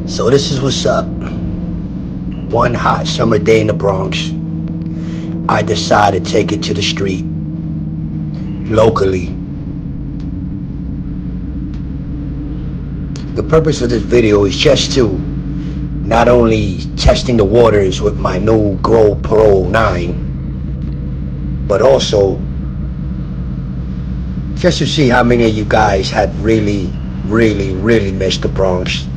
So this is what's up. One hot summer day in the Bronx, I decided to take it to the street, locally. The purpose of this video is just to not only testing the waters with my new GoPro 9, but also just to see how many of you guys had really missed the Bronx.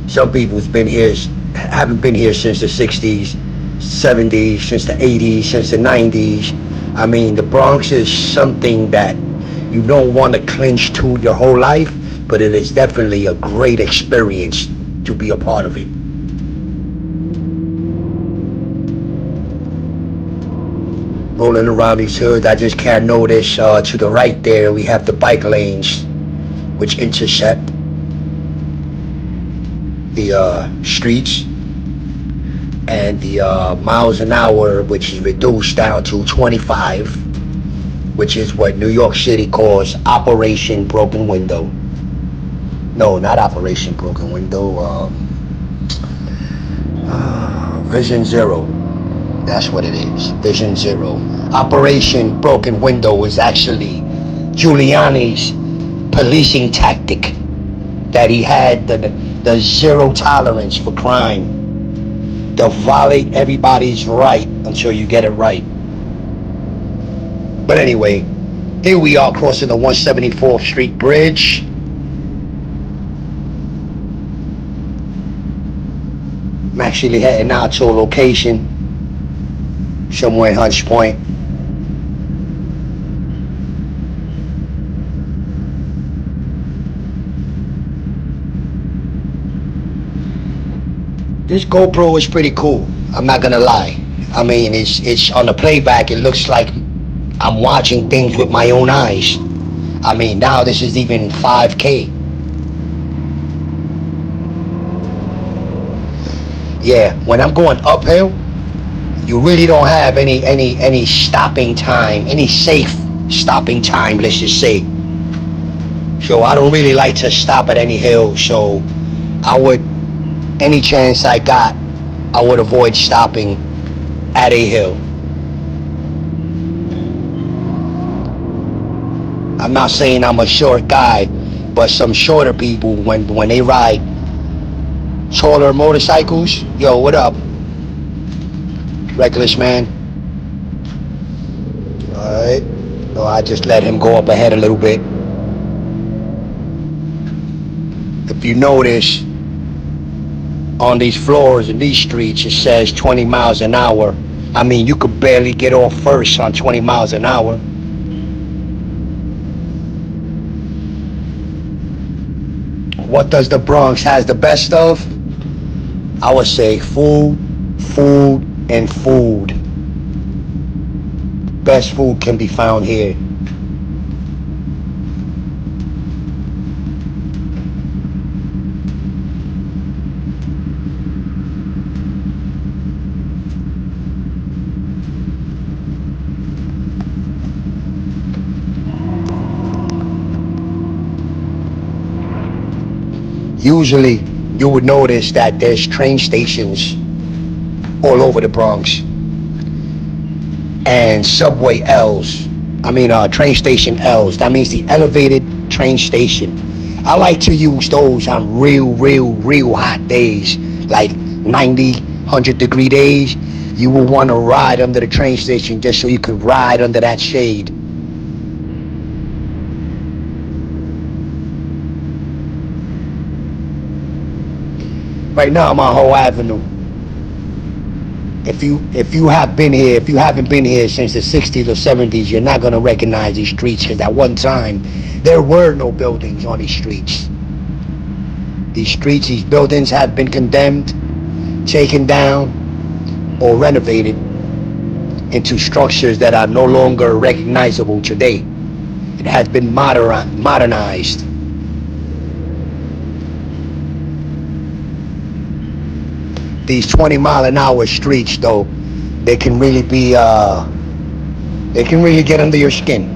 Some people's haven't been here since the 60s, 70s, since the 80s, since the 90s. I mean, the Bronx is something that you don't want to clinch to your whole life, but it is definitely a great experience to be a part of it. Rolling around these hoods, I just can't notice to the right there we have the bike lanes which intersect the streets, and the miles an hour, which is reduced down to 25, which is what New York City calls Operation Broken Window. No, not Operation Broken Window, Vision Zero. That's what it is, Vision Zero. Operation Broken Window is actually Giuliani's policing tactic that he had, the zero tolerance for crime, to violate everybody's right until you get it right. But anyway, here we are crossing the 174th Street Bridge. I'm actually heading out to a location somewhere in Hunts Point. This GoPro is pretty cool, I'm not gonna lie. I mean, it's on the playback, it looks like I'm watching things with my own eyes. I mean, now this is even 5K. Yeah, when I'm going uphill, you really don't have any stopping time, any safe stopping time, let's just say. So I don't really like to stop at any hill, so any chance I got, I would avoid stopping at a hill. I'm not saying I'm a short guy, but some shorter people, when they ride taller motorcycles, yo, what up? Reckless man. Alright. So I just let him go up ahead a little bit. If you notice, on these floors in these streets, it says 20 miles an hour. I mean, you could barely get off first on 20 miles an hour. What does the Bronx has the best of? I would say food, and food. Best food can be found here. Usually, you would notice that there's train stations all over the Bronx, and subway L's. I mean, train station L's. That means the elevated train station. I like to use those on real hot days, like 90, 100-degree days. You will want to ride under the train station just so you can ride under that shade. Right now I'm on Whole Avenue. If you haven't been here since the 60s or 70s, you're not gonna recognize these streets, because at one time there were no buildings on these streets. These buildings have been condemned, taken down, or renovated into structures that are no longer recognizable today. It has been modernized. These 20-mile-an-hour streets, though, they can really get under your skin.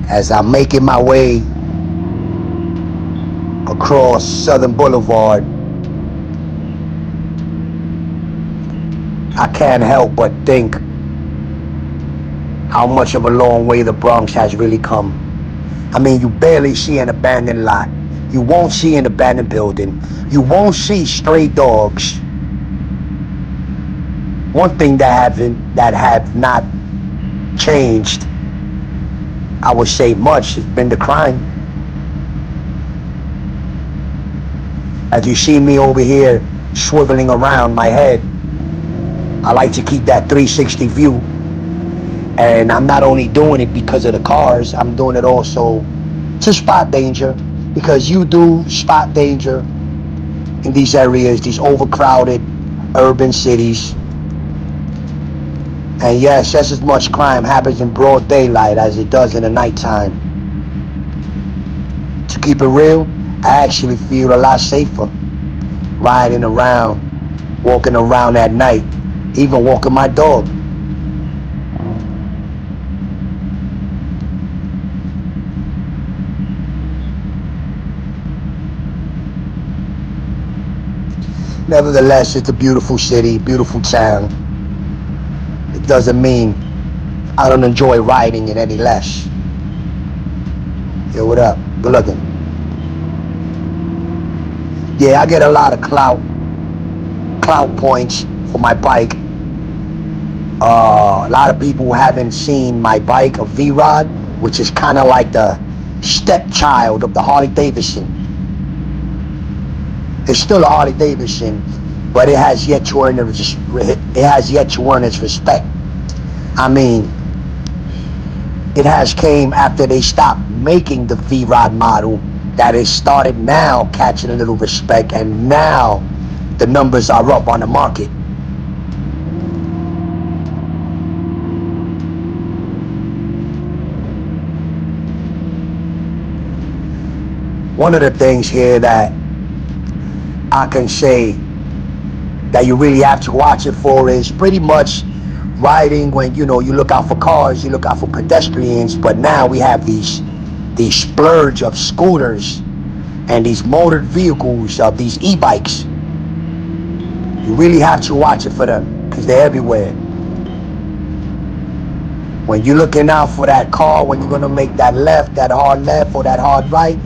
as I'm making my way across Southern Boulevard, I can't help but think how much of a long way the Bronx has really come. I mean, you barely see an abandoned lot. You won't see an abandoned building. You won't see stray dogs. One thing that have not changed, I would say much, has been the crime. As you see me over here swiveling around my head, I like to keep that 360 view. And I'm not only doing it because of the cars, I'm doing it also to spot danger, because you do spot danger in these areas, these overcrowded urban cities. And yes, just as much crime happens in broad daylight as it does in the nighttime. To keep it real, I actually feel a lot safer riding around, walking around at night, even walking my dog. Nevertheless, it's a beautiful city, beautiful town. It doesn't mean I don't enjoy riding it any less. Yo, what up? Good looking. Yeah, I get a lot of clout points for my bike. A lot of people haven't seen my bike, a VROD, which is kind of like the stepchild of the Harley Davidson. It's still a Harley Davidson, but it has yet to earn its respect. I mean, it has came after they stopped making the VROD model, that it started now catching a little respect, and now the numbers are up on the market. One of the things here that I can say that you really have to watch it for is pretty much riding when, you look out for cars, you look out for pedestrians, but now we have these splurge of scooters and these motored vehicles of these e-bikes. You really have to watch it for them, because they're everywhere. When you're looking out for that car, when you're gonna make that left, that hard left or that hard right,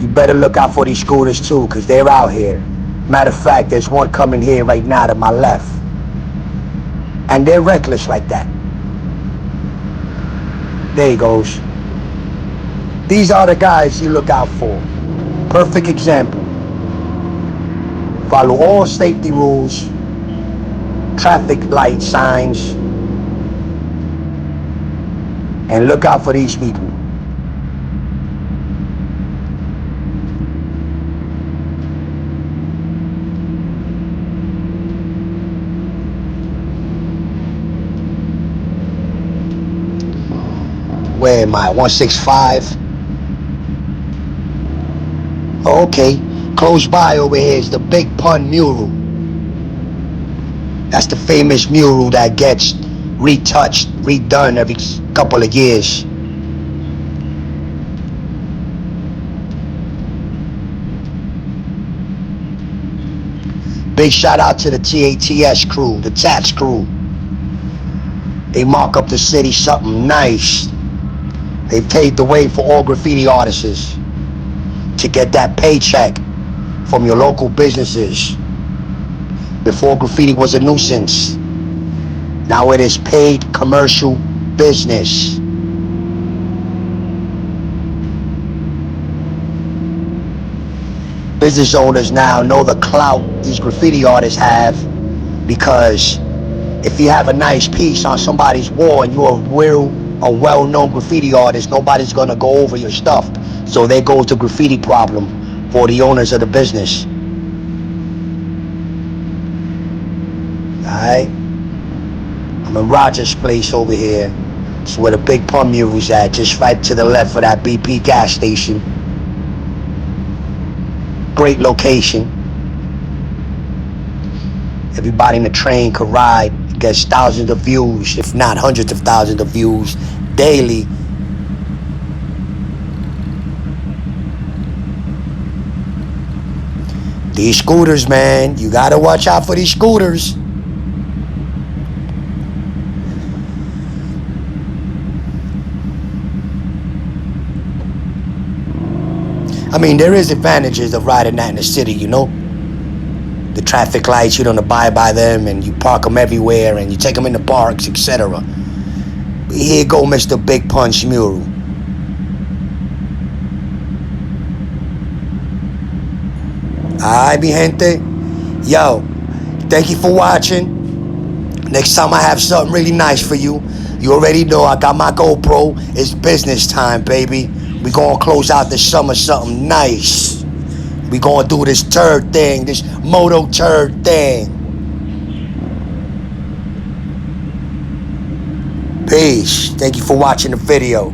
you better look out for these scooters too, because they're out here. Matter of fact, there's one coming here right now to my left. And they're reckless like that. There he goes. These are the guys you look out for. Perfect example. Follow all safety rules, traffic light signs, and look out for these people. Where am I? 165? Oh, okay. Close by over here is the Big Pun mural. That's the famous mural that gets retouched, redone every couple of years. Big shout out to the TATS crew, the TATS crew. They mark up the city something nice. They've paved the way for all graffiti artists to get that paycheck from your local businesses. Before, graffiti was a nuisance. Now it is paid commercial business. Business owners now know the clout these graffiti artists have, because if you have a nice piece on somebody's wall and you're a well-known graffiti artist, nobody's gonna go over your stuff. So there goes the graffiti problem for the owners of the business. Alright? I'm in Rogers Place over here. It's where the Big Pun mural's at, just right to the left of that BP gas station. Great location. Everybody in the train could ride. It gets thousands of views, if not hundreds of thousands of views daily. These scooters, man. You gotta watch out for these scooters. I mean, there is advantages of riding that in the city, you know? The traffic lights, you don't abide by them, and you park them everywhere, and you take them in the parks, etc. Here go Mr. Big Punch Mule. Alright, mi gente. Yo, thank you for watching. Next time I have something really nice for you. You already know I got my GoPro. It's business time, baby. We gonna close out the summer something nice. We gonna do this turd thing, this moto turd thing. Peace. Thank you for watching the video.